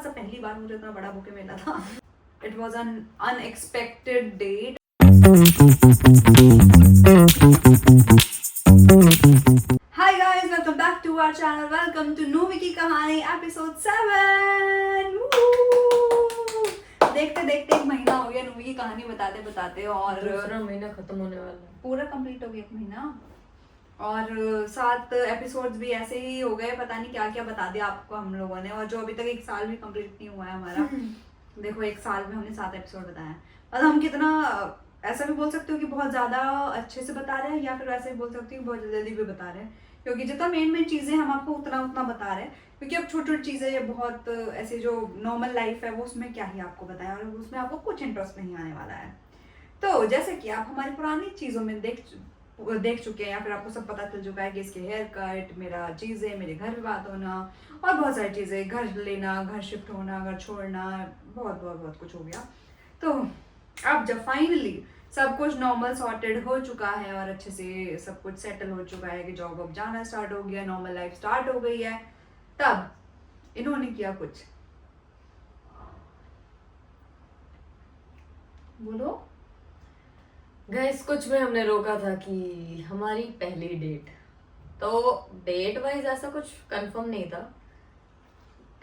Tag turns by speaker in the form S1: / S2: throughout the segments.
S1: सा पहली बार मुझे इतना बड़ा बुके मिला था. It was an unexpected date. Hi guys, welcome back to our channel. Welcome to नूवी की कहानी episode 7. देखते देखते एक महीना हो गया नूवी की कहानी बताते बताते और
S2: दूसरा महीना खत्म होने वाला है.
S1: पूरा कंप्लीट हो गया एक महीना और 7 एपिसोड्स भी ऐसे ही हो गए. पता नहीं क्या क्या बता दिया आपको हम लोगों ने, और जो अभी तक एक साल भी कंप्लीट नहीं हुआ है हमारा. देखो एक साल में हमने 7 एपिसोड बताया. मतलब हम कितना, ऐसा भी बोल सकते हो कि बहुत ज़्यादा अच्छे से बता रहे हैं, या फिर ऐसे भी बोल सकते हो कि बहुत जल्दी भी बता रहे हैं, क्योंकि जितना मेन चीज़ें हम आपको उतना बता रहे हैं. क्योंकि अब छोटी छोटी चीज़ें बहुत ऐसे जो नॉर्मल लाइफ है वो उसमें क्या ही आपको बताएं, और उसमें आपको कुछ इंटरेस्ट नहीं आने वाला है. तो जैसे कि आप हमारी पुरानी चीज़ों में देख चुके हैं, या फिर आपको सब पता चल चुका है कि इसके हेयर कट, मेरा चीज़ें, मेरे घर में बात होना और बहुत सारी चीज़ें, घर लेना, घर शिफ्ट होना, घर छोड़ना, बहुत कुछ हो गया. तो अब जब फाइनली सब कुछ नॉर्मल सॉर्टेड हो चुका है और अच्छे से सब कुछ सेटल हो चुका है कि जॉब अब जाना स्टार्ट हो गया, नॉर्मल लाइफ स्टार्ट हो गई है, तब इन्होंने किया कुछ. बोलो.
S2: गाइस कुछ में हमने रोका था कि हमारी पहली डेट, तो डेट वाइज ऐसा कुछ कंफर्म नहीं था.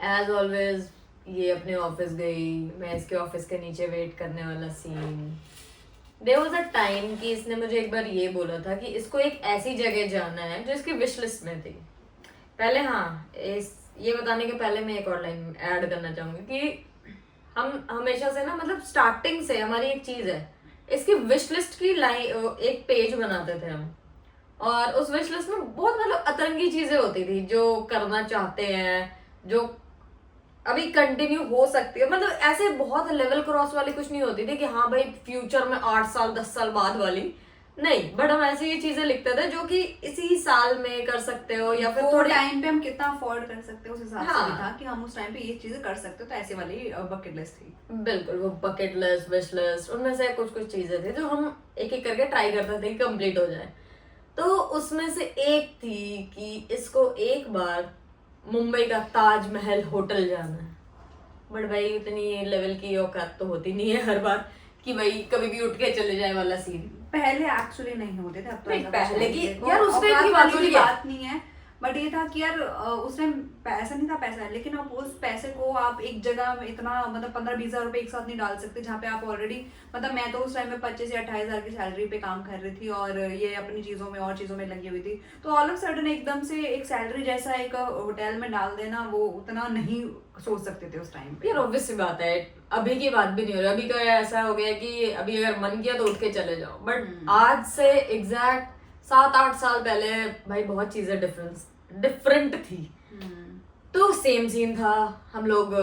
S2: एज ऑलवेज ये अपने ऑफिस गई, मैं इसके ऑफिस के नीचे वेट करने वाला scene. There was a time कि इसने मुझे एक बार ये बोला था कि इसको एक ऐसी जगह जाना है जो इसकी विश लिस्ट में थी. पहले ये बताने के पहले मैं एक और लाइन ऐड करना चाहूंगी कि हम हमेशा से ना, मतलब स्टार्टिंग से हमारी एक चीज है, इसकी विश लिस्ट की लाइन, एक पेज बनाते थे हम, और उस विश लिस्ट में बहुत मतलब अतरंगी चीजें होती थी जो करना चाहते हैं, जो अभी कंटिन्यू हो सकती है. मतलब ऐसे बहुत लेवल क्रॉस वाली कुछ नहीं होती थी कि हाँ भाई फ्यूचर में 8 साल 10 साल बाद वाली नहीं, बट हम ऐसे ये चीजें लिखते थे जो कि इसी साल में कर सकते हो, या फिर
S1: थोड़े टाइम पे हम कितना अफोर्ड कर सकते हो उस हिसाब
S2: हाँ.
S1: से भी था कि हम उस टाइम पे ये चीजें कर सकते हो. तो ऐसे वाली बकेट लिस्ट थी.
S2: बिल्कुल, वो बकेट लिस्ट, विश लिस्ट, उनमें से कुछ चीजें थी जो हम एक एक करके ट्राई करते थे कि कंप्लीट हो जाए. तो उसमें से एक थी कि इसको एक बार मुंबई का ताजमहल होटल जाना है. बट भाई इतनी लेवल की औकात तो होती नहीं है हर बार कि भाई कभी भी उठ के चले जाए वाला सीन.
S1: पहले एक्चुअली नहीं होते थे, अब तो
S2: नहीं,
S1: ऐसा
S2: पहले
S1: कुछ
S2: की
S1: देखो,
S2: यार उस टाइम
S1: औकात
S2: की
S1: वाली
S2: बात
S1: भी
S2: हो रही है.
S1: बात नहीं है. बट ये था कि यार उस टाइम पैसा नहीं था, पैसा है, लेकिन आप उस पैसे को आप एक जगह में इतना मतलब 15-20 हजार रुपए एक साथ नहीं डाल सकते, जहाँ पे आप ऑलरेडी, मतलब मैं तो उस टाइम में 25 या 28 हजार की सैलरी पे काम कर रही थी और ये अपनी चीजों में और चीजों में लगी हुई थी. तो ऑल ऑफ सडन एकदम से एक सैलरी जैसा एक होटल में डाल देना, वो उतना नहीं सोच सकते थे उस टाइम पे.
S2: यार ऑब्वियस सी बात है, अभी की बात भी नहीं हो रही. अभी का ऐसा हो गया कि अभी अगर मन किया तो उठ के चले जाओ, बट आज से एग्जैक्ट 7-8 साल पहले भाई बहुत चीजें डिफरेंट थी. तो सेम सीन था. हम लोग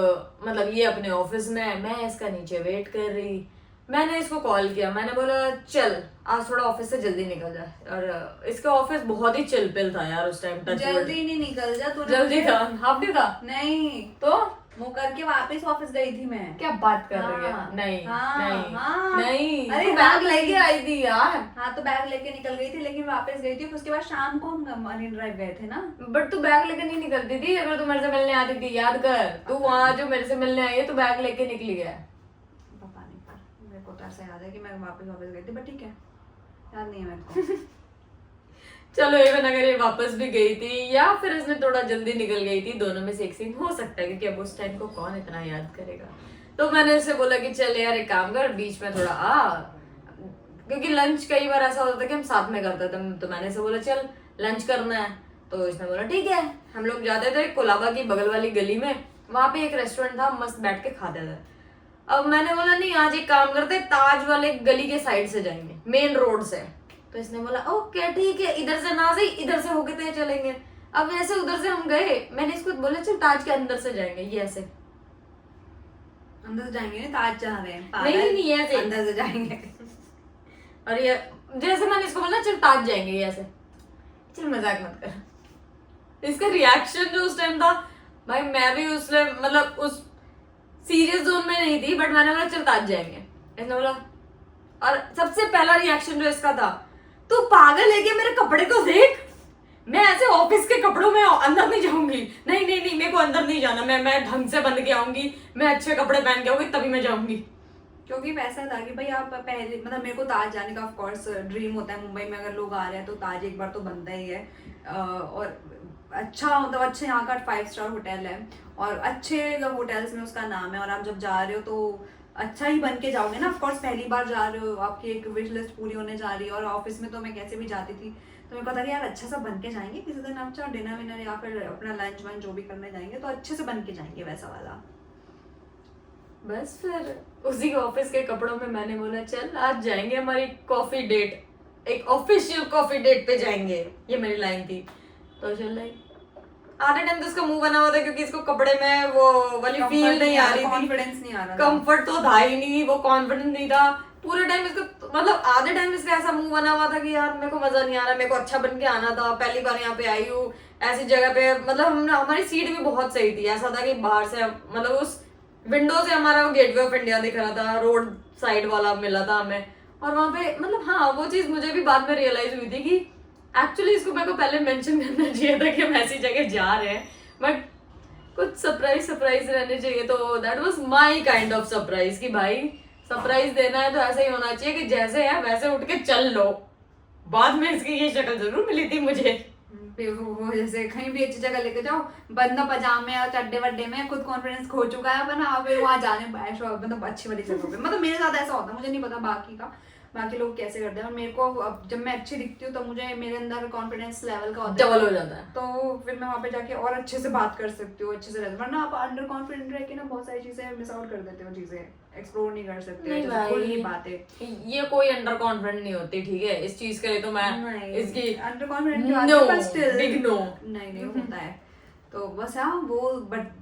S2: मतलब ये अपने ऑफिस में, मैं इसका नीचे वेट कर रही. मैंने इसको कॉल किया, मैंने बोला चल आज थोड़ा ऑफिस से जल्दी निकल जाए. और इसका ऑफिस बहुत ही चिल पिल था यार उस टाइम.
S1: जल्दी नहीं निकल जा तू.
S2: जल्दी था, हाफ डे था.
S1: नहीं
S2: तो
S1: मुँह करके वापस ऑफिस गई थी मैं.
S2: क्या बात कर रही है?
S1: हाँ,
S2: नहीं
S1: हाँ,
S2: नहीं
S1: हाँ.
S2: नहीं,
S1: अरे
S2: तू बैग
S1: हाँ,
S2: लेके आई थी यार.
S1: हाँ तो बैग लेके निकल गई थी, लेकिन वापस गई थी. उसके बाद शाम को हम मरीन ड्राइव गए थे ना.
S2: बट तू बैग लेके नहीं निकलती थी. अगर तू मेरे से मिलने आती थी, याद कर, तू वहां जो मेरे से मिलने आई है, तू बैग लेके निकली है.
S1: पता नहीं, पर मेरे को तो ऐसा याद है कि मैं वापस गई थी, बट ठीक है, याद नहीं है मेरे को.
S2: चलो इवन अगर ये वापस भी गई थी या फिर इसने थोड़ा जल्दी निकल गई थी, दोनों में से एक सीन हो सकता है, क्योंकि अब उस टाइम को कौन इतना याद करेगा. तो मैंने इससे बोला कि चल यार एक काम कर, बीच में थोड़ा क्योंकि लंच कई बार ऐसा होता था कि हम साथ में करते थे. तो मैंने इसे बोला चल लंच करना है. तो इसने बोला ठीक है. हम लोग जाते थे कोलाबा की बगल वाली गली में, वहां पे एक रेस्टोरेंट था, मस्त बैठ के खाते थे. अब मैंने बोला नहीं, आज एक काम करते, ताज वाले गली के साइड से जाएंगे, मेन रोड से. तो इसने बोला ओके ठीक है, इधर से ना सही, इधर से होके तो चलेंगे. अब वैसे उधर से हम गए, मैंने इसको बोला चल ताज के अंदर से जाएंगे. ये ऐसे
S1: अंदर से जाएंगे नहीं, ताज जा रहे हैं.
S2: नहीं ऐसे
S1: अंदर से जाएंगे.
S2: और ये जैसे मैंने इसको बोला चल ताज जाएंगे, ये ऐसे. चल मजाक मत कर. इसका रिएक्शन जो उस टाइम था भाई, मैं भी उस मतलब उस सीरियस जोन में नहीं थी, बट मैंने बोला चल ताज जाएंगे. इसने बोला, और सबसे पहला रिएक्शन जो इसका था, तू पागल है क्या, मेरे कपड़े को देख. मैं ऐसे ऑफिस के कपड़ों में अंदर नहीं जाऊंगी, नहीं नहीं नहीं, मेरे को अंदर नहीं जाना, मैं ढंग से बंद के आऊंगी, मैं अच्छे कपड़े पहन के आऊंगी तभी मैं जाऊंगी।
S1: क्योंकि वैसा था कि भाई आप पहले मतलब मेरे को ताज जाने का ऑफ कोर्स ड्रीम होता है, मुंबई में अगर लोग आ रहे हैं तो ताज एक बार तो बनता ही है। और अच्छा मतलब अच्छे यहाँ का 5 स्टार होटल है और अच्छे होटल्स में उसका नाम है, और आप जब जा रहे हो तो अच्छा ही बन के जाओगे ना। ऑफ कोर्स पहली बार जा रहे हो, आपकी एक विश लिस्ट पूरी होने जा रही है। और ऑफिस में तो मैं कैसे भी जाती थी तो मेरे को था कि यार अच्छा सा बन के जाएंगे किसी दिन, अच्छा डिनर विनर या फिर अपना लंच वंच जो भी करने जाएंगे तो अच्छे से बन के जाएंगे वैसा वाला।
S2: बस फिर उसी ऑफिस के कपड़ों में मैंने बोला चल आज जाएंगे हमारी कॉफी डेट, एक ऑफिशियल कॉफी डेट पे जाएंगे, ये मेरी लाइन थी। तो चल रही आधे टाइम तो इसका मुंह बना हुआ था क्योंकि इसको कपड़े में वो वाली फील नहीं आ रही थी,
S1: कॉन्फिडेंस नहीं आ रहा,
S2: कंफर्ट तो था ही नहीं, वो कॉन्फिडेंस नहीं था पूरे टाइम इसको, मतलब आधे टाइम इसका ऐसा मुंह बना हुआ था कि यार मेरे को मजा नहीं आ रहा, मेरे को अच्छा बन के आना था, पहली बार यहाँ पे आई हूँ ऐसी जगह पे। मतलब हमने हमारी सीट भी बहुत सही थी, ऐसा था कि बाहर से मतलब उस विंडो से हमारा वो गेटवे ऑफ इंडिया दिख रहा था, रोड साइड वाला मिला था हमें। और वहां पे मतलब हाँ वो चीज मुझे भी बाद में रियलाइज हुई थी कि एक्चुअली इसको मेरे को पहले मेंशन करना चाहिए था कि हम ऐसी जगह जा रहे हैं, बट कुछ सरप्राइज रहने चाहिए। तो that was my kind of surprise कि भाई सरप्राइज देना है तो ऐसा ही होना चाहिए कि जैसे है वैसे उठ के चल लो। बाद में इसकी ये शक्ल जरूर मिली थी मुझे,
S1: वो जैसे कहीं भी अच्छी जगह लेके जाओ, बंदा पजामे और चड्डे वड्डे में खुद कॉन्फिडेंस खो चुका है अपना, फिर वहां जाने मतलब अच्छी वाली जगह पे। मतलब मेरे साथ ऐसा होता है, मुझे नहीं पता बाकी का, बाकी लोग कैसे करते हैं। मेरे को अब जब मैं अच्छी दिखती हूँ तो मुझे मेरे अंदर कॉन्फिडेंस लेवल का होता है
S2: डबल हो जाता है।
S1: तो फिर मैं वहाँ पे जाके और अच्छे से बात कर सकती हूँ, अच्छे से रहती हूँ। वरना आप अंडर कॉन्फिडेंट रह के ना बहुत सारी चीजें मिस आउट कर देते हो, चीजें एक्सप्लोर नहीं कर सकते,
S2: नहीं
S1: जैसे खुल नहीं
S2: भाई,
S1: पाते।
S2: ये कोई अंडर कॉन्फिडेंट नहीं होती, ठीक है, इस चीज के लिए तो मैं इसकी
S1: अंडर कॉन्फिडेंट की बात
S2: नो
S1: है, but still
S2: बिग नो।
S1: नहीं होता है। तो बस हाँ वो, but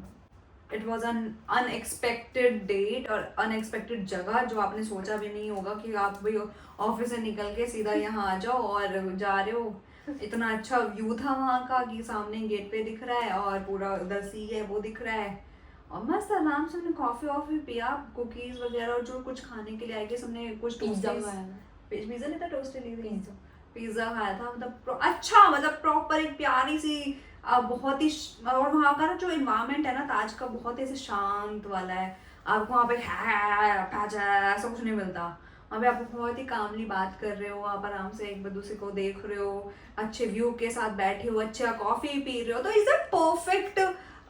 S1: it was an unexpected date और अनएक्सपेक्टेड जगह जो आपने सोचा भी नहीं होगा कि आप भाई ऑफिस से निकल के सीधा यहाँ आ जाओ और जा रहे हो। इतना अच्छा व्यू था वहाँ का कि सामने गेट पे दिख रहा है और पूरा उधर सी है वो दिख रहा है, और मस्त आराम से हमने कॉफी वॉफी पिया, कुकीज वगैरह और जो कुछ खाने के लिए आई गेस हमने कुछ
S2: पिज्जा
S1: पिज्जा नहीं था, टोस्टेड पिज्जा खाया था। मतलब अच्छा मतलब प्रॉपर एक प्यारी सी बहुत ही और वहाँ का ना जो इन्वायरमेंट है ना ताज का बहुत ही ऐसे शांत वाला है। आपको वहाँ पे ऐसा कुछ नहीं मिलता, वहाँ पे आप बहुत ही कामली बात कर रहे हो, आप आराम से एक दूसरे को देख रहे हो, अच्छे व्यू के साथ बैठे हो, अच्छा कॉफी पी रहे हो। तो इज अ परफेक्ट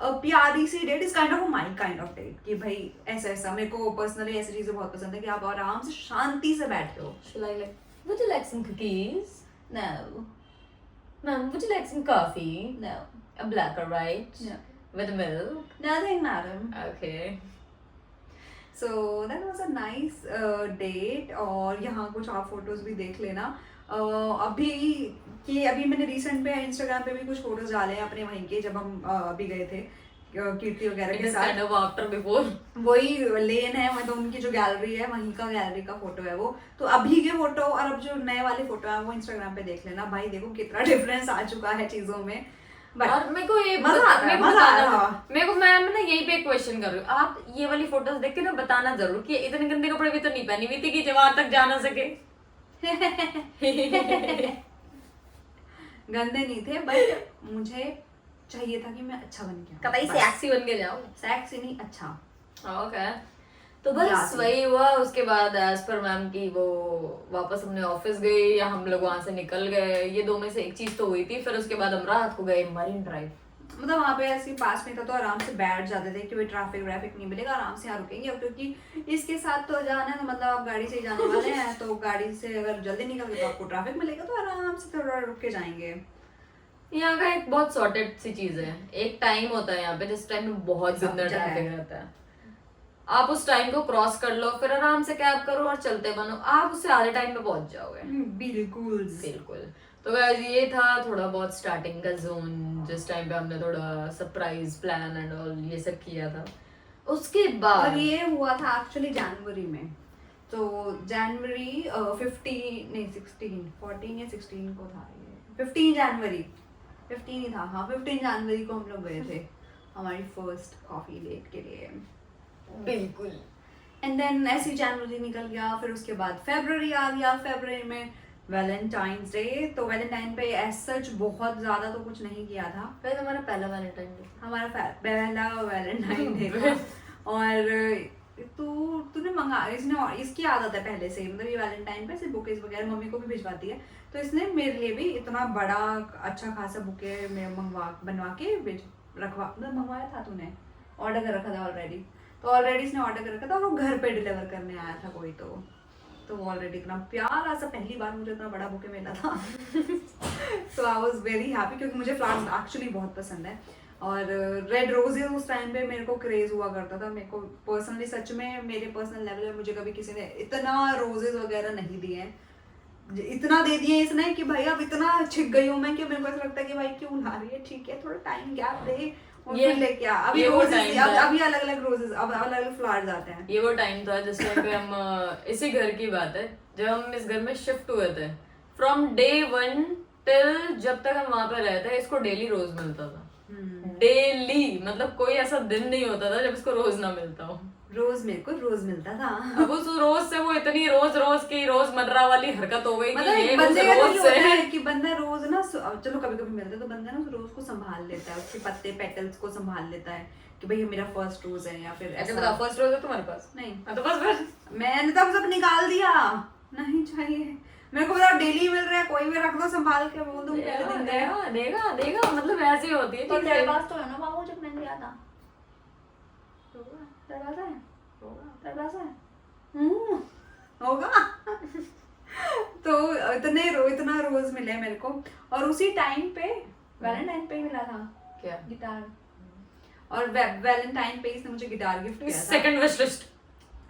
S1: प्यारी सी date, is kind of my kind of date कि भाई ऐसा ऐसा मेरे को पर्सनली ऐसी चीजें बहुत पसंद है कि आप आराम से शांति से बैठे हो।
S2: Would you like some cookies?
S1: No.
S2: Ma'am, would you like some coffee?
S1: No.
S2: A black or white?
S1: No.
S2: With milk?
S1: Nothing, madam.
S2: Okay.
S1: So that was a nice date। और यहाँ कुछ आप फोटोज भी देख लेना। अभी मैंने रिसेंट पे इंस्टाग्राम पे भी कुछ फोटोज डाले हैं अपने वहीं के, जब हम अभी गए थे कीर्ति वगैरह के साथ।
S2: Kind of after before.
S1: वही लेन है, मतलब उनकी जो गैलरी है वहीं का गैलरी का फोटो है वो। तो अभी के फोटो और अब जो नए वाले फोटो है वो इंस्टाग्राम पे देख लेना भाई, देखो कितना डिफरेंस आ चुका है चीजों में।
S2: और मेरे को ये
S1: मजा आ रहा है।
S2: मेरे को मैं ना यही पे क्वेश्चन कर रही हूँ, आप ये वाली फोटोज देख के ना बताना जरूर कि इतने गंदे कपड़े भी तो नहीं पहनी हुई थी कि जब वहां तक जा ना सके।
S1: गंदे नहीं थे, बट मुझे चाहिए था कि मैं अच्छा बन के
S2: कतई सेक्सी बन के जाओ,
S1: सेक्सी नहीं अच्छा।
S2: ओके तो बस वही हुआ। उसके बाद एज पर मैम की वो वापस हमने ऑफिस गए या हम लोग वहां से निकल गए, ये दो में से एक चीज तो हुई थी। फिर उसके बाद हम रात को गए मरीन ड्राइव।
S1: मतलब वहाँ पे ऐसे पास में था तो आराम से बैठ जाते थे कि भाई ट्रैफिक व्रैफिक नहीं मिलेगा, आराम से यहाँ रुकेंगे। अब क्योंकि इसके साथ तो जाना है, मतलब आप गाड़ी से ही जाने वाले हैं तो गाड़ी से अगर जल्दी निकल गए तो आपको ट्रैफिक मिलेगा, तो आराम से थोड़ा रुक के जाएंगे।
S2: यहाँ का एक बहुत सॉर्टेड सी चीज है, एक टाइम होता है यहाँ पे जिस टाइम में बहुत ज्यादा ट्रैफिक रहता है, आप उस टाइम को क्रॉस कर लो, फिर आराम से कैब करो और चलते बनो, आप उससे आधे टाइम पे पहुंच जाओगे।
S1: बिल्कुल
S2: बिल्कुल। तो गाइस ये था थोड़ा बहुत स्टार्टिंग का जोन, जिस टाइम पे हमने थोड़ा सरप्राइज प्लान एंड ऑल ये सब किया था। उसके बाद
S1: और ये हुआ था एक्चुअली जनवरी में, तो जनवरी 15 नहीं 16 14 या 16 को था ये, 15 जनवरी 15 ही था, हाँ 15 जनवरी को हम लोग गए थे हमारी फर्स्ट कॉफी डेट के लिए।
S2: बिल्कुल।
S1: एंड देन ऐसे जनवरी निकल गया, फिर उसके बाद फरवरी आ गया। फरवरी में वैलेंटाइंस डे, तो वैलेंटाइन पे एज सच बहुत ज्यादा तो कुछ नहीं किया था।
S2: वैसे हमारा पहला वैलेंटाइन डे,
S1: हमारा पहला वैलेंटाइन डे था। और तूने मंगा, इसकी आदत है पहले से, मतलब ये वैलेंटाइन पे सिर्फ बुकेज वगैरह मम्मी को भी भिजवाती है, तो इसने मेरे लिए भी इतना बड़ा अच्छा खासा बुके में बनवा के मतलब मंगवाया था। तूने ऑर्डर कर रखा था ऑलरेडी, तो ऑलरेडी इसने ऑर्डर कर रखा था और वो घर पे डिलीवर करने आया था कोई, तो ऑलरेडी इतना प्यारा सा पहली बार मुझे इतना बड़ा बुके मिला था। सो आई वाज वेरी हैप्पी, क्योंकि मुझे फ्लावर्स एक्चुअली बहुत पसंद है। और रेड रोजेज उस टाइम पे मेरे को क्रेज हुआ करता था। मेरे को पर्सनली, सच में मेरे पर्सनल लेवल में मुझे कभी किसी ने इतना रोजेज वगैरह नहीं दिए हैं। इतना दे दिए इसने कि भाई अब इतना छिक गई हूँ मैं कि मेरे को ऐसा लगता है कि भाई क्यों ला रही है, ठीक है थोड़ा टाइम गैप दे और
S2: ये-
S1: फिर लेके आ। अभी
S2: ये वो
S1: रोजेज,
S2: time था।
S1: अभी अलग अलग रोजेज, अब अलग अलग फ्लावर्स आते हैं।
S2: ये वो टाइम था जिस टाइम पे हम इसी घर की बात है, जब हम इस घर में शिफ्ट हुए थे, फ्रॉम डे 1 टिल जब तक हम वहां पे रहते, इसको डेली रोज मिलता था। डेली, मतलब कोई ऐसा दिन नहीं होता था जब इसको रोज ना मिलता हो।
S1: रोज मेरे को रोज मिलता था।
S2: अब उस रोज से वो इतनी रोज की रोजमर्रा वाली हरकत हो गई
S1: मतलब
S2: कि ये
S1: बंदे
S2: उस
S1: का
S2: रोज
S1: तो
S2: से
S1: ये होता है कि बंदा रोज ना चलो कभी कभी मिलता है तो बंदा ना उस रोज को संभाल लेता है, उसके पत्ते पेटल्स को संभाल लेता है कि भाई ये मेरा फर्स्ट रोज है, या फिर
S2: अच्छा
S1: ऐसा।
S2: बताओ, फर्स्ट रोज है तुम्हारे पास?
S1: नहीं,
S2: हाँ, तो बस फिर
S1: मैंने तब सब निकाल दिया, नहीं चाहिए मेरे को, बताओ डेली मिल रहा है, कोई भी रख दो संभाल के, बोल दूं पहले दिन गया।
S2: देगा देगा, मतलब ऐसी होती है।
S1: तो
S2: ठीक
S1: तेरे
S2: है,
S1: पास तो है ना बाबू, जब मैंने दिया था दरवाजा है, दरवाजा है, होगा। तो इतना रोज मिले मेरे को। और उसी टाइम पे वैलेंटाइन पे मिला था
S2: क्या
S1: गिटार, और वैलेंटाइन पे इसने मुझे गिटार गिफ्ट किया था।
S2: Second wish list.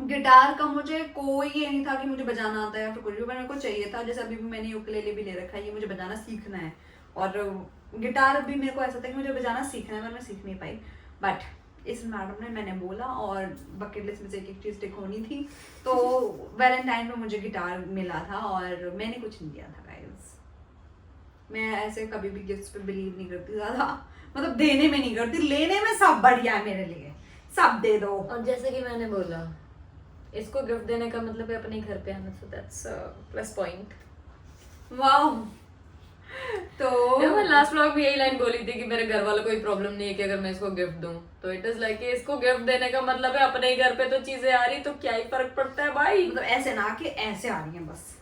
S1: गिटार का मुझे कोई ये नहीं था कि मुझे बजाना आता है या फिर कुछ भी, मेरे को चाहिए था, जैसे अभी भी मैंने यूकेलेले भी ले रखा है, ये मुझे बजाना सीखना है। और गिटार भी मेरे को ऐसा था कि मुझे बजाना सीखना है, पर मैं सीख नहीं पाई। बट इस मैडम ने, मैंने बोला, और बकेट लिस्ट में से एक चीज टिक होनी थी, तो वैलेंटाइन पे मुझे गिटार मिला था और मैंने कुछ नहीं दिया था गाइस। मैं ऐसे कभी भी गिफ्ट्स पे बिलीव नहीं करती ज्यादा, मतलब देने में नहीं करती, लेने में सब बढ़िया है मेरे लिए, सब दे दो।
S2: और जैसे कि मैंने बोला, इसको गिफ्ट देने का मतलब है अपने घर पे आना, so that's plus point.
S1: Wow. तो
S2: मैं लास्ट व्लॉग में यही लाइन बोली थी कि मेरे घर वालों को कोई प्रॉब्लम नहीं है कि अगर मैं इसको गिफ्ट दूं, तो इट इज लाइक इसको गिफ्ट देने का मतलब है अपने ही घर पे तो चीजें आ रही, तो क्या ही फर्क पड़ता है भाई।
S1: मतलब ऐसे ना कि ऐसे आ रही है बस,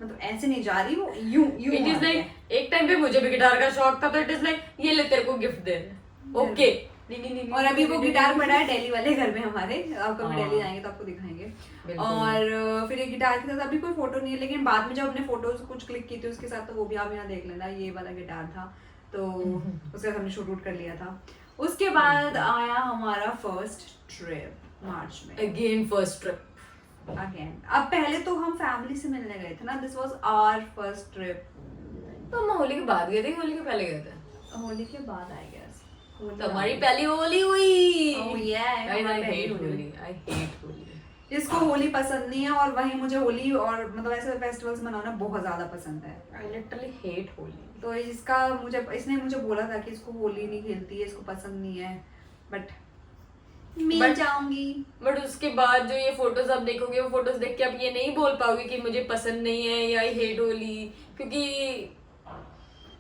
S1: मतलब ऐसे नहीं जा रही, वो यूं यूं
S2: इट इज लाइक एक टाइम पे मुझे भी गिटार का शौक था, तो इट इज लाइक ये ले तेरे को गिफ्ट दे, ओके।
S1: और अभी वो गिटार पड़ा है दिल्ली वाले घर में हमारे, आप कभी
S2: हाँ।
S1: दिल्ली जाएंगे तो आपको दिखाएंगे।
S2: बिल्कुल।
S1: और फिर ये गिटार के साथ अभी कोई फोटो नहीं है, लेकिन बाद में जब अपने फोटोज कुछ क्लिक की थी उसके साथ, तो वो भी आप यहाँ देख लेना, ये वाला गिटार था, तो उसके साथ हमने शूट वूट कर लिया था। उसके बाद आया हमारा फर्स्ट ट्रिप मार्च में,
S2: अगेन फर्स्ट ट्रिप
S1: अगेन। अब पहले तो हम फैमिली से मिलने गए थे ना, this was our first trip.
S2: तो हम होली के बाद गए थे, होली के पहले गए थे?
S1: होली के बाद आई गेस,
S2: तो हमारी पहली होली हुई।
S1: Oh yeah,
S2: Guys, I
S1: हमारी पहली
S2: hate
S1: Holi
S2: Holi, I hate Holi.
S1: जिसको होली पसंद नहीं है, और वहीं मुझे होली और मतलब ऐसे फेस्टिवल्स मनाना बहुत ज्यादा पसंद है।
S2: I literally hate Holi.
S1: तो इसने मुझे बोला था कि इसको होली नहीं खेलती है, इसको पसंद नहीं है, बट मैं जाऊंगी।
S2: बट उसके बाद जो ये फोटोज आप देखोगे, वो फोटोज देख के आप ये नहीं बोल पाओगे कि मुझे पसंद नहीं है या आई हेट होली, क्योंकि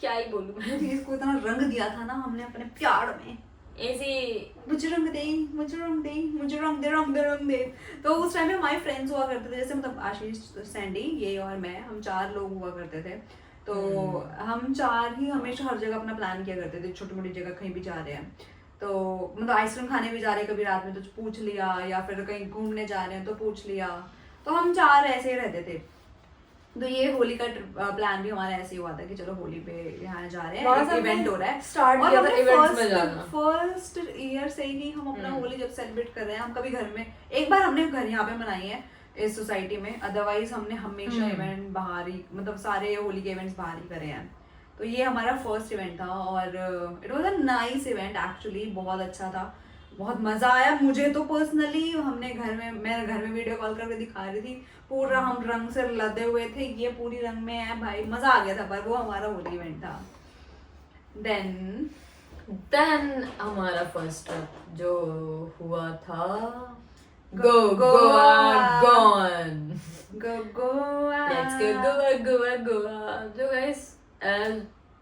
S2: क्या ही बोलूं मैं।
S1: इसको इतना रंग दिया था ना हमने अपने प्यार में,
S2: ऐसे
S1: मुझे रंग दे, मुझे रंग दे, मुझे रंग दे, रंग दे, रंग दे। तो उस टाइम में हमारे फ्रेंड्स हुआ करते थे, जैसे मतलब आशीष, सैंडी, ये और मैं, हम 4 लोग हुआ करते थे। तो हम 4 ही हमेशा हर जगह अपना प्लान किया करते थे, छोटी मोटी जगह कहीं भी जा रहे हैं तो, मतलब आइसक्रीम खाने भी जा रहे हैं कभी रात में तो पूछ लिया, या फिर कहीं घूमने जा रहे हैं तो पूछ लिया। तो हम 4 ऐसे ही रहते थे। तो ये होली का प्लान भी हमारा ऐसे ही हुआ था कि चलो होली पे यहाँ जा रहे हैं, इवेंट हो रहा है,
S2: स्टार्ट किया था इवेंट्स में जाना।
S1: फर्स्ट ईयर से ही हम अपना होली जब सेलिब्रेट कर रहे हैं, हम कभी घर में, एक बार हमने घर यहाँ पे मनाई है इस सोसाइटी में, अदरवाइज हमने हमेशा इवेंट बाहर ही, मतलब सारे होली के इवेंट्स बाहर ही करे हैं। तो ये हमारा फर्स्ट इवेंट था और it was a nice event actually, बहुत अच्छा था, बहुत मजा आया मुझे तो पर्सनली। हमने मैं घर में वीडियो कॉल करके दिखा रही थी, पूरा हम रंग से लदे हुए थे, ये पूरी रंग में है भाई, मजा आ गया था। पर वो हमारा होली इवेंट था।
S2: देन हमारा फर्स्ट ट्रिप जो हुआ था गोवा।
S1: गोवा।
S2: Let's के गोवा गोवा गोवा। जो गाइस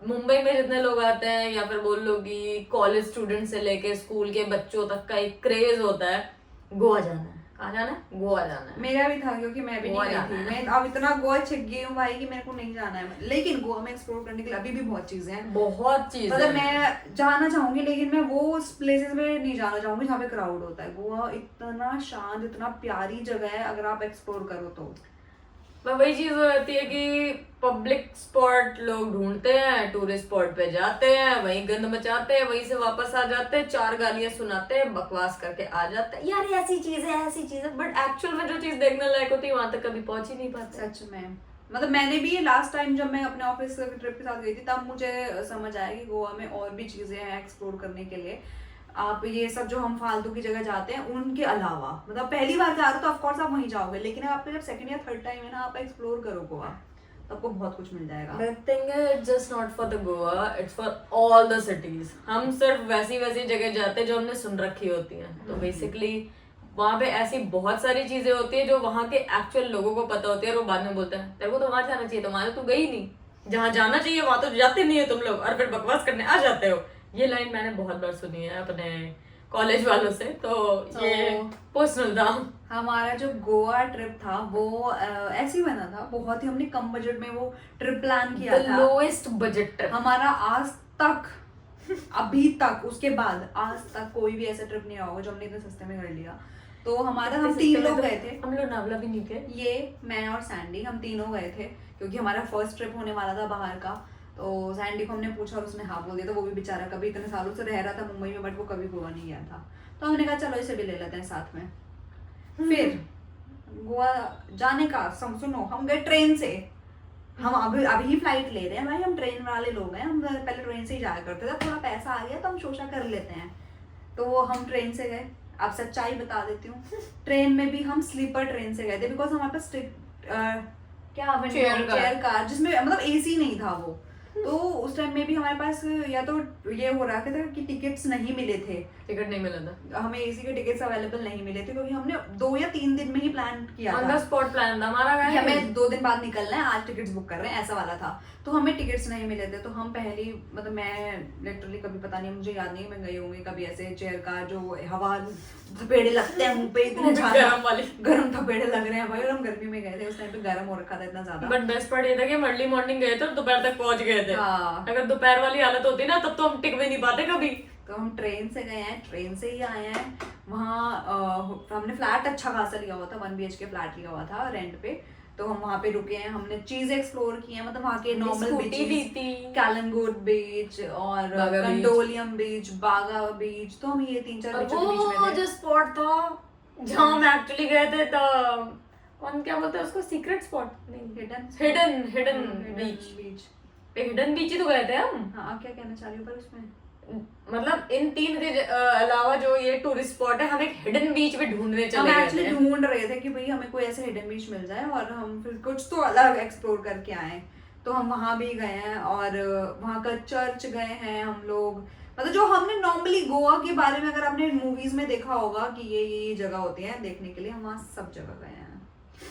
S2: मुंबई में जितने लोग आते हैं या फिर बोल लो कि कॉलेज स्टूडेंट से लेके स्कूल के बच्चों तक का एक क्रेज होता है गोवा जाना है। कहाँ जाना है? गोवा जाना है।
S1: मेरा भी था क्योंकि मैं भी नहीं गई थी। मैं अब इतना गोवा छिप गई हूँ भाई कि मेरे को नहीं जाना है, लेकिन गोवा में एक्सप्लोर करने के लिए अभी भी बहुत चीजें हैं,
S2: बहुत चीजें
S1: मतलब मैं जाना चाहूंगी, लेकिन मैं वो प्लेसेस में नहीं जाना चाहूंगी जहाँ पे क्राउड होता है। गोवा इतना शांत, इतना प्यारी जगह है अगर आप एक्सप्लोर करो तो।
S2: पर वही चीज हो जाती है कि पब्लिक स्पॉट लोग ढूंढते हैं, टूरिस्ट स्पॉट पे जाते हैं, वहीं गंद मचाते हैं, वहीं से वापस आ जाते हैं, 4 गालियां सुनाते हैं, बकवास करके आ जाते हैं, यार ऐसी चीज है, बट एक्चुअल में जो चीज देखने लायक होती है वहां तक कभी पहुंच ही नहीं पाते।
S1: सच में, मतलब मैंने भी लास्ट टाइम जब मैं अपने ऑफिस ट्रिप के साथ गई थी तब मुझे समझ आया कि गोवा में और भी चीजें हैं एक्सप्लोर करने के लिए। आप ये सब जो हम फालतू की जगह जाते हैं उनके अलावा, मतलब पहली बार जा रहे हो तो ऑफ कोर्स आप वहीं जाओगे, लेकिन आपका जब सेकंड या थर्ड टाइम है ना, आप एक्सप्लोर करो गोवा, तो आपको बहुत कुछ मिल जाएगा।
S2: The thing is, it's just not for the Goa, it's for all the cities. हम सिर्फ वैसी जगह जाते हैं जो हमने सुन रखी होती हैं, तो बेसिकली वहाँ पे ऐसी बहुत सारी चीजें होती है जो वहाँ के एक्चुअल लोगों को पता होती है, और वो बाद में बोलते हैं तेरे को तो वहां जाना चाहिए, तुम्हारे तो गई नहीं, जहाँ जाना चाहिए वहां तो जाते नहीं है तुम लोग, और फिर बकवास करने आ जाते हो। ये लाइन मैंने बहुत बार सुनी है अपने कॉलेज वालों से, तो ये पर्सनल था।
S1: हमारा जो गोवा ट्रिप था वो ऐसे ही बना था, बहुत ही हमने कम बजट में वो ट्रिप प्लान किया था,
S2: लोएस्ट बजट ट्रिप
S1: हमारा आज तक अभी तक उसके बाद आज तक कोई भी ऐसा ट्रिप नहीं होगा जो हमने इतने सस्ते में कर लिया। तो हमारा हम 3 लोग गए थे,
S2: हम लोग नावला भी नहीं थे,
S1: ये मैं और सैंडी, हम तीनों गए थे क्योंकि हमारा फर्स्ट ट्रिप होने वाला था बाहर का। तो सैंडी को हमने पूछा और उसने हाँ बोल दिया, तो वो भी बेचारा कभी इतने सालों से रह रहा था मुंबई में, बट वो कभी गोवा नहीं गया था, तो हमने कहा चलो इसे भी ले लेते हैं साथ में। फिर गोवा जाने का सुनो, हम गए ट्रेन से, हम अभी फ्लाइट ले रहे हैं भाई, हम ट्रेन वाले लोग हैं, हम पहले ट्रेन से ही जाया करते थे, थोड़ा पैसा आ गया तो हम शोशा कर लेते हैं, तो वो हम ट्रेन से गए। अब सच्चाई बता देती हूँ, ट्रेन में भी हम स्लीपर ट्रेन से गए थे, बिकॉज हमारे पास क्या चेयर कार जिसमें मतलब एसी नहीं था वो, तो उस टाइम में भी हमारे पास या तो ये हो रहा था कि टिकट्स नहीं मिले थे,
S2: टिकट नहीं मिला था,
S1: हमें एसी के टिकट्स अवेलेबल नहीं मिले थे, क्योंकि हमने 2 या 3 दिन में ही प्लान किया था,
S2: ऑन द स्पॉट प्लान था हमारा,
S1: हमें 2 दिन बाद निकलना है, आज टिकट्स बुक कर रहे हैं, ऐसा वाला था, तो हमें टिकट्स नहीं मिले थे। तो हम पहली, मतलब मैं लिटरली कभी पता नहीं, मुझे याद नहीं मैं गई होंगी कभी ऐसे चेयर का जो हवा थपेड़े लगते हैं मुंह पे, इतने गर्म थपेड़े लग रहे हैं भाई, और हम गर्मी में गए थे, उस टाइम पे गर्म हो रखा था इतना ज्यादा।
S2: बट बेस्ट पार्ट ये था कि हम अर्ली मॉर्निंग गए थे और दोपहर तक पहुंच गए थे।
S1: हाँ।
S2: अगर दोपहर वाली हालत होती ना तब तो हम टिक भी नहीं पाते कभी।
S1: तो हम ट्रेन से गए हैं, ट्रेन से ही आए हैं। वहाँ हमने फ्लैट अच्छा खासा लिया हुआ था, 1 BHK फ्लैट लिया हुआ था रेंट पे, तो हम वहाँ पे रुके हैं, हमने चीजें एक्सप्लोर की हैं, मतलब वहाँ के नॉर्मल बीच, कैलनगुड बीच और कंडोलियम बीच, बागा बीच, तो हम ये 3-4 बीचों के बीच में थे।
S2: जो स्पॉट था जहाँ हम एक्चुअली गए थे, तो कौन क्या बोलते हैं उसको, सीक्रेट स्पॉट नहीं, हिडन बीच, हिडन बीच ही तो गए थे हम।
S1: हाँ, क्या कहना चाह रही हो पर उसमें,
S2: मतलब इन 3 के अलावा जो ये टूरिस्ट स्पॉट है, हम एक हिडन बीच भी ढूंढने चले गए थे।
S1: हम एक्चुअली ढूंढ रहे थे कि भाई हमें कोई ऐसे हिडन बीच मिल जाए और हम फिर कुछ तो अलग एक्सप्लोर करके आए, तो हम वहां भी गए हैं, और वहां का चर्च गए हैं हम लोग, मतलब जो हमने नॉर्मली गोवा के बारे में अगर आपने मूवीज में देखा होगा कि ये जगह होती है देखने के लिए, हम वहाँ सब जगह गए हैं।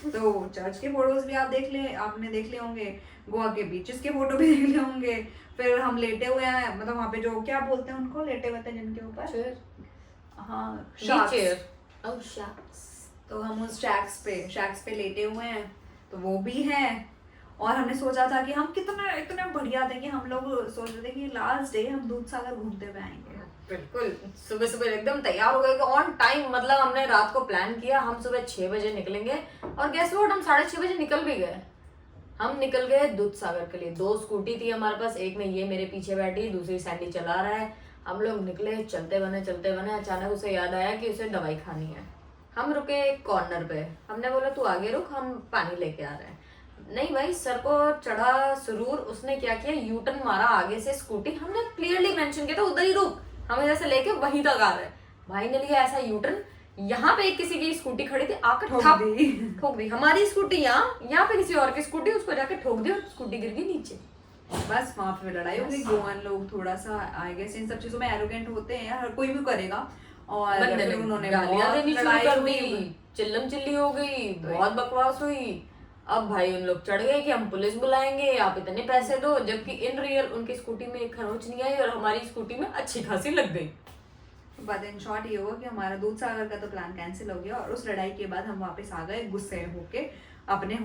S1: तो चर्च के फोटोज भी आपने देख ले होंगे, गोवा के बीचेस के फोटो भी देख ले होंगे, फिर हम लेटे हुए हैं, मतलब वहाँ पे जो क्या बोलते हैं उनको, लेटे हुए थे जिनके ऊपर, हाँ, शैक्स, तो हम उस शैक्स पे लेटे हुए हैं, तो वो भी है। और हमने सोचा था कि हम इतने बढ़िया थे कि हम लोग सोच रहे थे कि लास्ट डे हम दूधसागर घूमते हुए आएंगे।
S2: बिल्कुल, सुबह एकदम तैयार हो गए ऑन टाइम, मतलब हमने रात को प्लान किया हम सुबह 6 बजे निकलेंगे, और गेस व्हाट, हम 6:30 बजे निकल भी गए। हम निकल गए दूधसागर के लिए, 2 स्कूटी थी हमारे पास, एक में ये मेरे पीछे बैठी, दूसरी सैंडी चला रहा है। हम लोग निकले, चलते बने, अचानक उसे याद आया कि उसे दवाई खानी है। हम रुके एक कॉर्नर पे, हमने बोला तू आगे रुक, हम पानी लेके आ रहे हैं। नहीं भाई, सर को चढ़ा सुरूर, उसने क्या किया, यू टर्न मारा आगे से स्कूटी, हमने क्लियरली मेंशन किया था उधर ही रुक, हम इधर से लेके वहीं तक आ रहे हैं। भाई ने लिया ऐसा यू टर्न, यहाँ पे किसी की स्कूटी खड़ी थी, आकर ठोक दी हमारी स्कूटी, यहाँ पे किसी और की स्कूटी, उसको जाके ठोक दी और स्कूटी गिर गई नीचे।
S1: बस वहां पे लड़ाई हो गई। गोवन लोग थोड़ा सा आई गेस इन सब चीजों में एरोगेंट होते हैं, हर कोई भी करेगा, और फिर उन्होंने
S2: गालियां देनी शुरू कर दी, चिल्लम चिल्ली हो गई, बहुत बकवास हुई, अब भाई उन लोग चढ़ गए कि हम पुलिस बुलाएंगे, आप इतने पैसे दो, जबकि इन रियल उनकी स्कूटी में एक खरोच नहीं आई और हमारी स्कूटी में अच्छी खासी लग गई।
S1: बट इन शॉर्ट ये हुआ कि हमारा दूध सागर का तो प्लान कैंसिल हो गया और उस लड़ाई के बाद हम वापस आ गए गुस्से होके अपने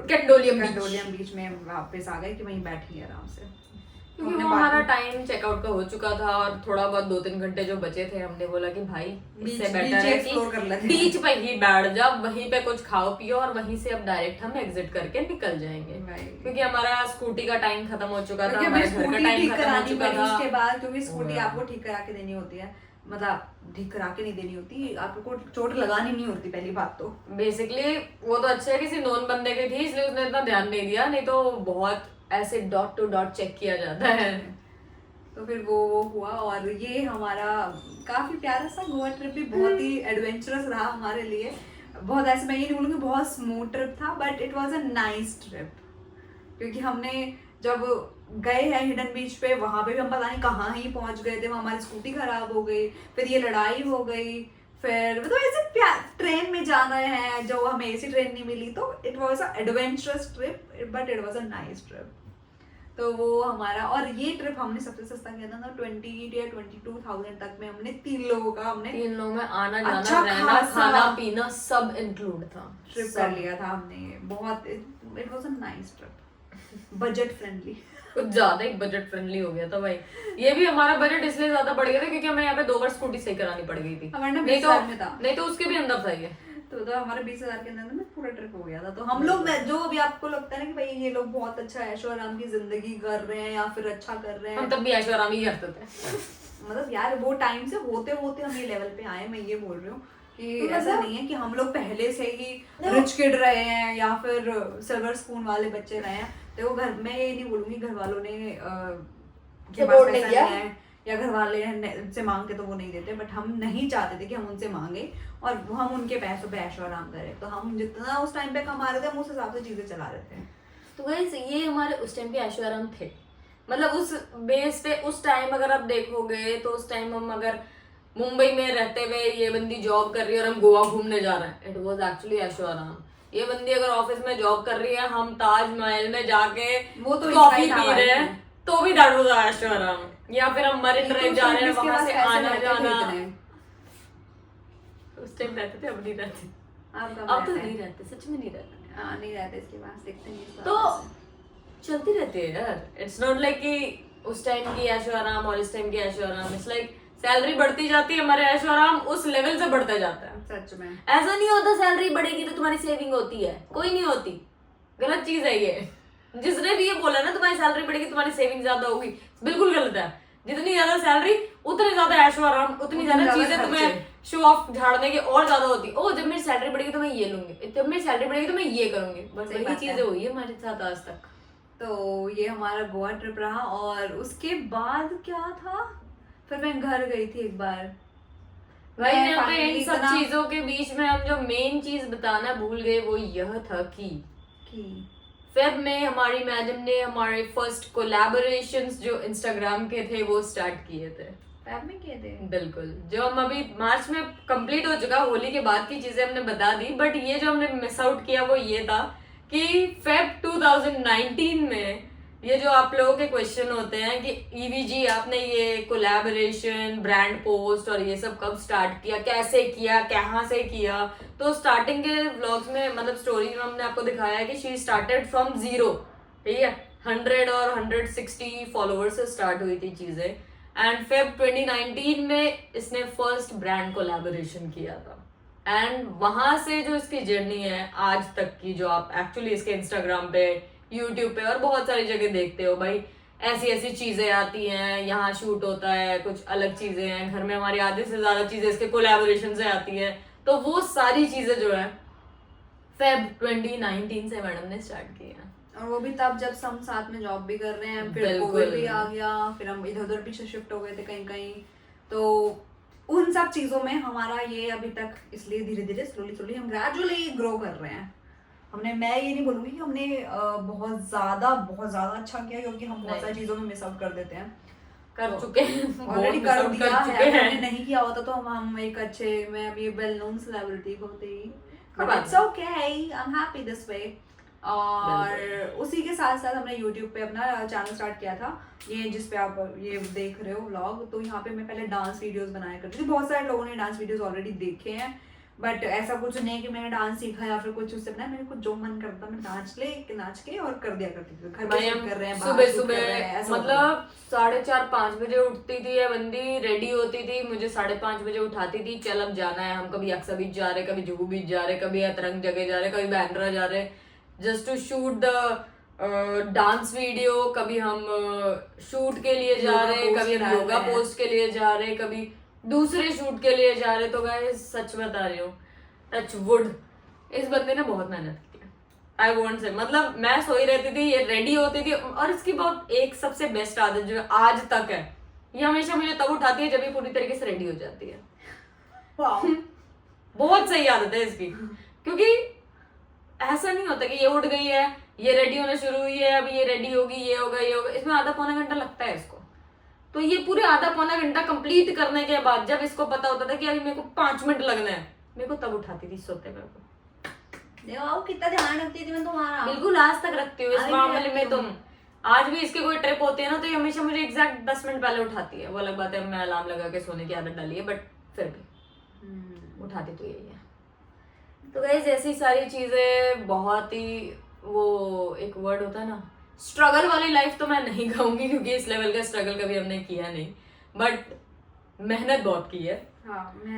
S1: कंडोलियम बीच में वापस आ गए कि वहीं बैठेंगे आराम से,
S2: क्योंकि वो हमारा टाइम चेकआउट का हो चुका था और थोड़ा बहुत 2-3 घंटे जो बचे थे, हमने बोला कि भाई इससे बेटर है कि बीच पे ही बैठ जा, वहीं पे कुछ खाओ पियो और वहीं से अब डायरेक्ट हम एग्जिट करके निकल जाएंगे, क्योंकि हमारा स्कूटी का टाइम खत्म हो चुका था, हमारे घर का टाइम खत्म हो चुका था
S1: उसके बाद, क्योंकि स्कूटी आपको ठीक करा के देनी होती है, मतलब ठीक करा के नहीं देनी होती, आपको चोट लगानी नहीं होती पहली बात तो।
S2: बेसिकली वो तो अच्छा है किसी नॉन बंदे की थी इसलिए उसने इतना ध्यान नहीं दिया, नहीं तो बहुत ऐसे डॉट टू डॉट चेक किया जाता है।
S1: तो फिर वो हुआ और ये हमारा काफी प्यारा सा गोवा ट्रिप भी बहुत ही एडवेंचरस रहा हमारे लिए, बहुत ऐसे मैं ये नहीं बोलूँगी बहुत स्मूथ ट्रिप था, but it was a nice trip, क्योंकि हमने जब गए हैं हिडन बीच पे वहां पे भी हम पता नहीं कहाँ ही पहुंच गए थे, हमारी स्कूटी खराब हो गई, फिर ये लड़ाई हो गई, फिर मतलब ऐसे ट्रेन में जा रहे हैं जो हमें एसी ट्रेन नहीं मिली, तो it was a adventurous trip but it was a nice trip. तो वो हमारा, और ये ट्रिप हमने सबसे सस्ता किया था ना 20 या 22,000 तक में, हमने 3 लोगों का, हमने
S2: 3 लोगों में आना जाना
S1: अच्छा
S2: रहना खाना पीना सब इंक्लूड था,
S1: ट्रिप कर लिया था हमने, बहुत it was a nice trip, budget friendly,
S2: कुछ ज्यादा ही बजट फ्रेंडली हो गया था भाई। ये भी हमारा बजट इसलिए ज्यादा बढ़ गया था क्योंकि हमें यहाँ पे 2 बार स्कूटी सही करानी पड़ गई थी, नहीं तो उसके भी अंदर था ये,
S1: तो हमारे 20,000 के अंदर में पूरा ट्रिप हो गया था। तो हम लोग जो भी आपको लगता है ना कि भाई ये लोग बहुत अच्छा ऐशो आराम की जिंदगी कर रहे हैं या फिर अच्छा कर रहे हैं,
S2: हम तब भी ऐशो आराम ही करते थे।
S1: मतलब यार वो टाइम से होते होते हम ये लेवल पे आए, मैं ये बोल रही हूँ कि ऐसा नहीं है कि हम लोग पहले से ही रिच किड रहे हैं या फिर सिल्वर स्पून वाले बच्चे रहे हैं। देखो घर में ये नहीं बोलूंगी घर वालों ने
S2: सपोर्ट नहीं किया
S1: या घर वाले से मांगते तो वो नहीं देते, बट हम नहीं चाहते थे कि हम उनसे मांगे और हम उनके पैसों पे ऐशो आराम करें, तो हम जितना उस टाइम पे कमा रहे थे हम उस हिसाब से चीजें चला रहे थे।
S2: तो गाइस ये हमारे उस टाइम के ऐशो आराम थे, मतलब उस बेस पे उस टाइम अगर आप देखोगे तो उस टाइम हम अगर मुंबई में रहते हुए ये बंदी जॉब कर रही है और हम गोवा घूमने जा रहे हैं, इट वाज एक्चुअली ऐशो आराम। ये बंदी अगर ऑफिस में जॉब कर रही है, हम ताजमहल में जाके
S1: वो तो
S2: कॉफी पी रहे हैं तो भी दैट वाज ऐशो आराम, या फिर हम मरीन ड्राइव जा रहे हैं वहां से आना जाना। उस टाइम रहते थे, अब नहीं रहते, अब तो नहीं रहते, सच में नहीं रहते,
S1: नहीं रहते, इसके पास देखते नहीं,
S2: तो चलती रहती है यार। इट्स नॉट लाइक कि उस टाइम की ऐशो आराम और इस टाइम की ऐशो आराम, इट्स लाइक सैलरी बढ़ती जाती है, हमारे ऐशो आराम उस लेवल से बढ़ता जाता है।
S1: सच में
S2: ऐसा नहीं होता सैलरी बढ़ेगी तो तुम्हारी सेविंग होती है, कोई नहीं होती, गलत चीज है ये। जिसने भी ये बोला ना तुम्हारी सैलरी बढ़ेगी तुम्हारी सेविंग ज्यादा होगी, बिल्कुल गलत है। जितनी ज्यादा सैलरी उतनी ज्यादा ऐशो आराम, उतनी ज्यादा चीजें तुम्हें शो ऑफ झाड़ने की और ज्यादा होती। ओ जब मेरी सैलरी बढ़ेगी तो मैं ये लूंगी, जब मेरी सैलरी बढ़ेगी तो मैं ये करूंगी, बस वही चीजें हुई है हमारे साथ आज तक।
S1: तो ये हमारा गोवा ट्रिप रहा, और उसके बाद क्या था, फिर मैं घर गई थी एक बार
S2: भाई। यहाँ पे इन सब चीजों के बीच में हम जो मेन चीज बताना भूल गए वो यह था कि फेब में हमारी मैडम ने हमारे फर्स्ट कोलैबोरेशंस जो इंस्टाग्राम के थे वो स्टार्ट किए थे।
S1: फेब में किए थे
S2: बिल्कुल, जो हम अभी मार्च में कंप्लीट हो चुका, होली के बाद की चीजें हमने बता दी, बट ये जो हमने मिस आउट किया वो ये था कि फेब 2019 में ये जो आप लोगों के क्वेश्चन होते हैं कि ईवीजी आपने ये कोलैबोरेशन ब्रांड पोस्ट और ये सब कब स्टार्ट किया, कैसे किया, कहाँ से किया, तो स्टार्टिंग के व्लॉग्स में मतलब स्टोरी में हमने आपको दिखाया है कि शी स्टार्टेड फ्रॉम 0, ठीक है, 100 और 160 फॉलोअर्स से स्टार्ट हुई थी चीजें, एंड फेब 2019 में इसने फर्स्ट ब्रांड कोलैबोरेशन किया था, एंड वहां से जो इसकी जर्नी है आज तक की, जो आप एक्चुअली इसके इंस्टाग्राम पे, यूट्यूब पे और बहुत सारी जगह देखते हो भाई, ऐसी ऐसी चीजें आती हैं, यहाँ शूट होता है, कुछ अलग चीजें हैं, घर में हमारी आधे से ज्यादा चीजें इसके कोलैबोरेशन से आती है, तो वो सारी चीजें जो है फेब 2019 से मैडम ने स्टार्ट की है।
S1: और वो भी तब जब हम साथ में जॉब भी कर रहे हैं, फिर कोविड भी आ गया, फिर हम इधर उधर पीछे शिफ्ट हो गए थे कहीं कहीं, तो उन सब चीजों में हमारा ये अभी तक इसलिए धीरे धीरे स्लोली हम ग्रेजुअली ग्रो कर रहे हैं। मैं ये नहीं बोलूंगी कि हमने बहुत ज्यादा अच्छा किया, क्योंकि हम बहुत सारी चीजों में मिस आउट कर देते हैं,
S2: कर चुके हैं
S1: ऑलरेडी कर दिया है। हमने नहीं किया होता तो हम एक अच्छे, मैं अभी वेल नोन सेलिब्रिटी होती, but it's okay, I am happy this way. और उसी के साथ साथ हमने YouTube पे अपना चैनल स्टार्ट किया था, ये जिस पे आप ये देख रहे हो व्लॉग। तो यहाँ पे मैं पहले डांस वीडियोस बनाया करती थी, बहुत सारे लोगों ने डांस वीडियोस ऑलरेडी देखे हैं, बट ऐसा कुछ नहीं कि मैंने डांस सीखा या फिर कुछ उससे बनाया। मेरे को जो मन करता मैं नाच के और कर दिया करती थी। घर पे शूट कर रहे हैं,
S2: सुबह सुबह मतलब 4:30-5 बजे उठती थी ये बंदी, रेडी होती थी, मुझे 5:30 बजे उठाती थी, चल अब जाना है, हम कभी अक्सा बीच जा रहे, कभी जुहू बीच जा रहे, कभी अतरंग जगह जा रहे, कभी बैंड्रा जा रहे, just to shoot the dance video. कभी हम शूट के लिए जा रहे, कभी हम योगा पोस्ट के लिए जा रहे, कभी दूसरे शूट के लिए जा रहे। तो गाइस सच बता रही हूँ, टच वुड, इस बंदे ने बहुत मेहनत की है। आई वॉन्ट से, मतलब मैं सोई रहती थी, ये रेडी होती थी। और इसकी बहुत एक सबसे बेस्ट आदत जो आज तक है, ये हमेशा मुझे तब उठाती है जब ये पूरी तरीके से रेडी हो जाती है। बहुत सही आदत है इसकी, क्योंकि ऐसा नहीं होता कि ये उठ गई है, ये रेडी होना शुरू हुई है, अब ये रेडी होगी, ये होगा, ये होगा, इसमें आधा पौना घंटा लगता है इसको। तो ये पूरे आधा पौना घंटा कंप्लीट करने के बाद जब इसको पता होता था कि अभी मेरे को 5 मिनट लगना है, मेरे को तब उठाती थी सोते मेरे को।
S1: देखो कितना ध्यान रखती थी मैं तुम्हारा।
S2: बिल्कुल आज तक रखती हूँ इस मामले में। तुम आज भी इसकी कोई ट्रिप होती है ना, तो ये हमेशा मुझे एग्जैक्ट 10 मिनट पहले उठाती है। वो अलग बात है मैं अलार्म लगा के सोने की आदत डाली है, बट फिर भी उठाती तो यही है। तो गाइस ऐसी सारी चीजें, बहुत ही वो एक वर्ड होता है ना, स्ट्रगल वाली लाइफ तो मैं नहीं कहूंगी, क्योंकि इस लेवल का स्ट्रगल कभी हमने किया नहीं, बट मेहनत बहुत की है।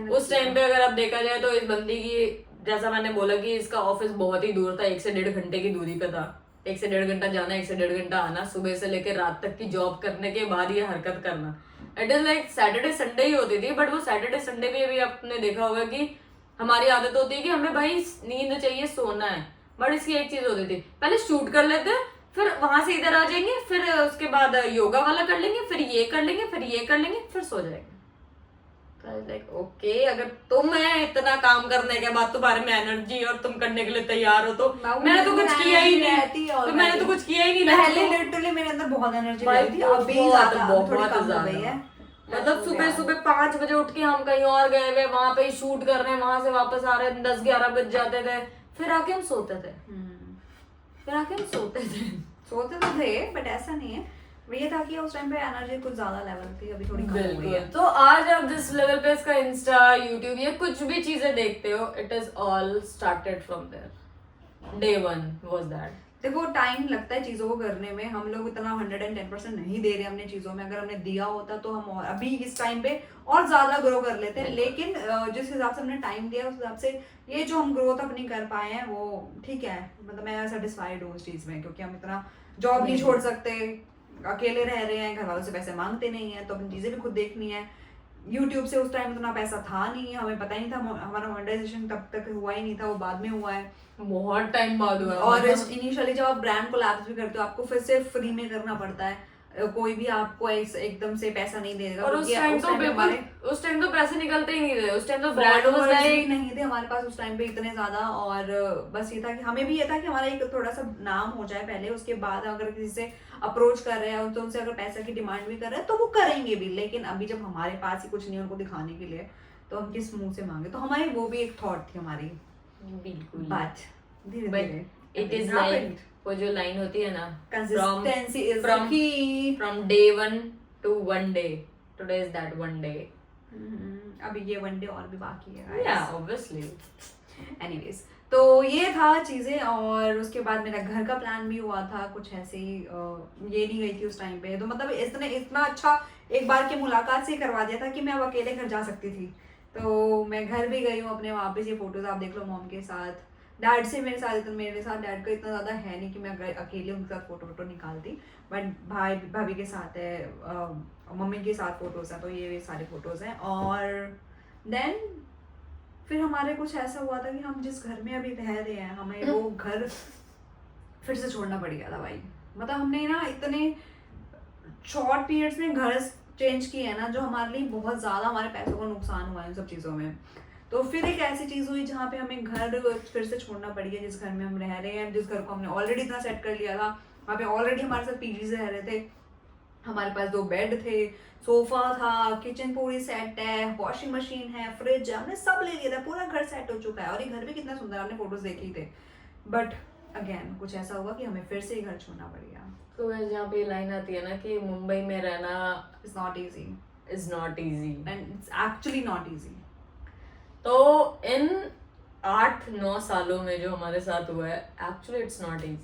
S2: उस टाइम पे अगर आप देखा जाए तो इस बंदी की, जैसा मैंने बोला कि इसका ऑफिस बहुत ही दूर था, 1 से 1.5 घंटे की दूरी पे था। 1 से 1.5 घंटा जाना, 1 से 1.5 घंटा आना, सुबह से लेकर रात तक की जॉब करने के बाद ये हरकत करना। It is like Saturday Sunday ही होती थी, बट वो सैटरडे संडे में भी आपने देखा होगा कि हमारी आदत होती है कि हमें भाई नींद चाहिए, सोना है। बट इसकी एक चीज होती थी, पहले शूट कर लेते, फिर वहां से इधर आ जाएंगे, फिर उसके बाद योगा वाला कर लेंगे, फिर ये कर लेंगे, फिर ये कर लेंगे, फिर सो जाएंगे। तो लाइक ओके, अगर तुम है इतना काम करने के बाद तुम्हारे में एनर्जी और तुम करने के लिए तैयार हो, तो मैंने तो कुछ किया ही नहीं। तो मैंने तो कुछ किया ही नहीं।
S1: पहले लिटरली मेरे अंदर बहुत एनर्जी थी, अभी बहुत कम हो गई है।
S2: मतलब सुबह सुबह 5 बजे उठ के हम कहीं और गए हुए, वहां पे शूट कर रहे हैं, वहां से वापस आ रहे हैं, 10-11 बज जाते थे, फिर आके हम सोते थे।
S1: सोते तो थे, बट ऐसा नहीं है, ये था कि उस टाइम पे एनर्जी कुछ ज्यादा लेवल थी, अभी थोड़ी कम हो गई है।
S2: तो आज आप जिस लेवल पे इसका इंस्टा, यूट्यूब, ये कुछ भी चीजें देखते हो, it is all started from there. Day 1 was that.
S1: देखो टाइम लगता है चीजों को करने में, हम लोग इतना 110% नहीं दे रहे अपने चीजों में। अगर हमने दिया होता तो हम और अभी इस टाइम पे और ज्यादा ग्रो कर लेते हैं, लेकिन जिस हिसाब से हमने टाइम दिया उस हिसाब से ये जो हम ग्रोथ अपनी कर पाए हैं वो ठीक है। मतलब मैं सेटिस्फाइड हूँ उस चीज में, क्योंकि हम इतना जॉब नहीं छोड़ सकते, अकेले रह रहे हैं, घर वालों से पैसे मांगते नहीं है, तो अपनी चीजें भी खुद देखनी है। यूट्यूब से उस टाइम उतना पैसा था नहीं, हमें पता ही नहीं था, हमारा मोनेटाइजेशन तब तक हुआ ही नहीं था, वो बाद में हुआ है,
S2: बहुत टाइम बाद हुआ।
S1: और इनिशियली जब आप ब्रांड कोलैब्स भी करते हो आपको फिर से फ्री में करना पड़ता है, कोई भी आपको एकदम से पैसा नहीं देगा।
S2: और उस टाइम तो पैसे निकलते ही नहीं थे, उस टाइम तो ब्रांड
S1: नहीं थे हमारे पास उस टाइम पे इतने ज्यादा। और बस ये था कि हमें भी ये था कि हमारा एक थोड़ा सा नाम हो जाए पहले, उसके बाद अगर किसी से अप्रोच कर रहे हैं तो उनसे अगर पैसा की डिमांड भी कर रहे हैं तो वो करेंगे भी। लेकिन अभी जब हमारे पास ही कुछ नहीं है उनको दिखाने के लिए, तो हम किस मुंह से मांगे। तो हमारी वो भी एक थॉट थी हमारी,
S2: बिल्कुल।
S1: बट धीरे-धीरे
S2: इट इज लाइक वो जो लाइन होती है ना,
S1: consistency is the key,
S2: from day 1 to 1 day, today is that 1 day।
S1: अभी ये 1 डे और भी बाकी है।
S2: Yeah, obviously।
S1: एनीवेज, तो ये था चीजें। और उसके बाद मेरा घर का प्लान भी हुआ था कुछ ऐसे ही, ये नहीं गई थी उस टाइम पे, तो मतलब इतना अच्छा एक बार की मुलाकात से करवा दिया था कि मैं अब अकेले घर जा सकती थी। तो मैं घर भी गई हूँ अपने, वहाँ पे ये फोटोज आप देख लो मॉम के साथ, डैड से मेरे साथ डैड का इतना ज़्यादा है नहीं कि मैं अकेले उनके साथ फोटो निकालती, बट भाई भाभी के साथ है, मम्मी के साथ फोटोज हैं, तो ये सारे फोटोज हैं। और देन फिर हमारे कुछ ऐसा हुआ था कि हम जिस घर में अभी रह रहे हैं हमें वो घर फिर से छोड़ना पड़ गया था भाई। मतलब हमने ना इतने शॉर्ट पीरियड्स में घर चेंज किए हैं ना, जो हमारे लिए बहुत ज़्यादा हमारे पैसों का नुकसान हुआ है इन सब चीज़ों में। तो फिर एक ऐसी चीज़ हुई जहाँ पे हमें घर फिर से छोड़ना पड़ गया, जिस घर में हम रह रहे हैं, जिस घर को हमने ऑलरेडी इतना सेट कर लिया था। वहाँ पे ऑलरेडी हमारे साथ पीजीज रह रहे थे, हमारे पास 2 बेड थे, सोफा था, किचन पूरी सेट है, वॉशिंग मशीन है, फ्रिज है, हमने सब ले लिया था, पूरा घर सेट हो चुका है। और ये घर भी कितना सुंदर, आपने फोटोज देखे ही थे। बट अगेन कुछ ऐसा होगा कि हमें फिर से ही घर छोड़ना पड़ेगा।
S2: तो वैसे यहाँ पे लाइन आती है ना कि मुंबई में रहना
S1: it's not easy
S2: is not easy,
S1: and it's actually not easy.
S2: तो इन 8-9 सालों में जो हमारे साथ हुआ है एक्चुअली इट्स नॉट इजी।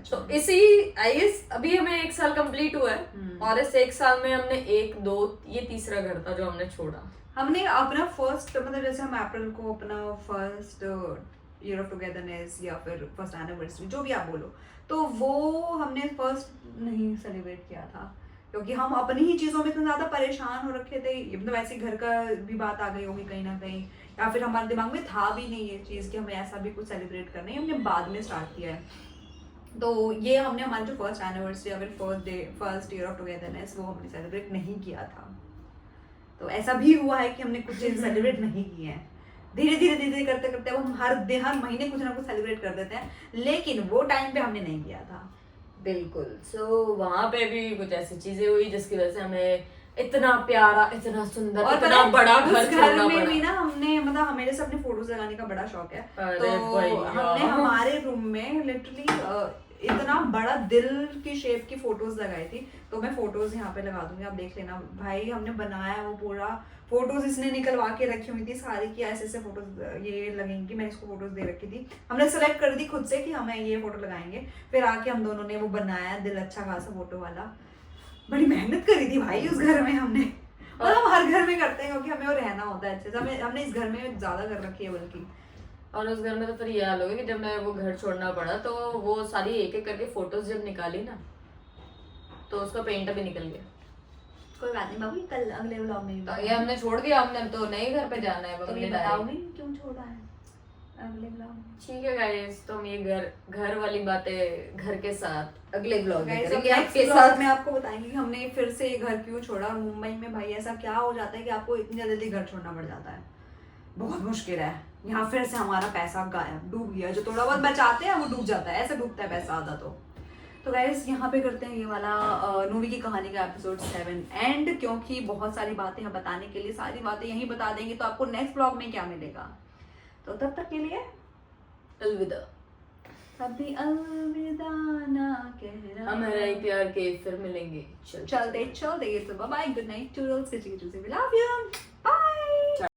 S2: तो इसी आई गेस अभी हमें 1 साल कंप्लीट हुआ है और इस 1 साल में हमने 1-2 ये तीसरा घर था जो हमने छोड़ा।
S1: हमने अपना फर्स्ट मतलब जैसे हम अप्रैल को अपना फर्स्ट ईयर ऑफ टुगेदरनेस या फिर फर्स्ट एनिवर्सरी जो भी आप बोलो, तो वो हमने फर्स्ट नहीं सेलिब्रेट किया था क्योंकि हम अपनी ही चीज़ों में इतना ज़्यादा परेशान हो रखे थे। मतलब वैसे घर का भी बात आ गई होगी कहीं ना कहीं, या फिर हमारे दिमाग में था भी नहीं ये चीज़ कि हमें ऐसा भी कुछ सेलिब्रेट करना है, हमने बाद में स्टार्ट किया है। तो ये हमने हमारा जो फर्स्ट एनिवर्सरी या फिर फर्स्ट ईयर ऑफ टुगेदरनेस वो हमने सेलिब्रेट नहीं किया था। तो ऐसा भी हुआ है कि हमने कुछ चीज़ सेलिब्रेट नहीं की है। धीरे धीरे करते करते अब हम हर महीने कुछ ना कुछ सेलिब्रेट कर देते हैं, लेकिन वो टाइम पे हमने नहीं किया था।
S2: बिल्कुल। सो वहां पे भी कुछ ऐसी चीजें हुई जिसकी वजह से हमें इतना प्यारा, इतना सुंदर और इतना बड़ा घर
S1: में भी ना हमने मतलब हमें जैसे अपने फोटोज लगाने का बड़ा शौक है, तो हमने हमारे रूम में लिटरली इतना बड़ा दिल की शेप की फोटोज लगाई थी। तो मैं फोटोज यहाँ पे लगा दूंगी, आप देख लेना भाई। हमने बनाया वो पूरा, फोटोज इसने निकलवा के रखी हुई थी सारी की, ऐसे ऐसे फोटोज ये लगेंगी। मैंने इसको फोटोज दे रखी थी, हमने सेलेक्ट कर दी खुद से कि हमें ये फोटो लगाएंगे। फिर आके हम दोनों ने वो बनाया दिल अच्छा खासा फोटो वाला। बड़ी मेहनत करी थी भाई उस घर में हमने, और हम हर घर में करते हैं क्योंकि हमें वो रहना होता है अच्छे से। हमने इस घर में ज्यादा कर रखी है बल्कि।
S2: और उस घर में तो फिर ये हाल हो गया कि जब मैं वो घर छोड़ना पड़ा तो वो सारी एक एक करके फोटोज जब निकाली ना तो उसका पेंट भी निकल गया।
S1: कोई बात नहीं बाबू, कल अगले व्लॉग में
S2: तो ये हमने छोड़ दिया, हमने तो नए घर पे जाना है।
S1: तो ये बताओगे क्यों छोड़ा है अगले व्लॉग में?
S2: ठीक है गाइस, तो हम ये घर वाली बातें घर के साथ अगले व्लॉग में
S1: करेंगे।
S2: करेंगे
S1: आपके साथ में आपको बताएंगे कि हमने फिर से ये घर क्यों छोड़ा। और मुंबई में भाई ऐसा क्या हो जाता है कि आपको इतनी जल्दी घर छोड़ना पड़ जाता है, बहुत मुश्किल है। यहाँ फिर से हमारा पैसा गायब, डूब गया। जो थोड़ा बहुत बचाते हैं वो डूब जाता है, ऐसे डूबता है पैसा आधा। तो गाइस यहाँ पे करते हैं ये वाला मूवी की कहानी का एपिसोड 7 एंड, क्योंकि बहुत सारी बातें हम बताने के लिए सारी बातें यहीं बता देंगे तो आपको नेक्स्ट ब्लॉग में क्या मिलेगा। तो तब तक के लिए अलविदा। कभी अलविदा ना कहना,
S2: हमारा ही प्यार के फिर मिलेंगे
S1: चलते चलते। तो bye bye, good night toodles, किसी लव यू, बाय।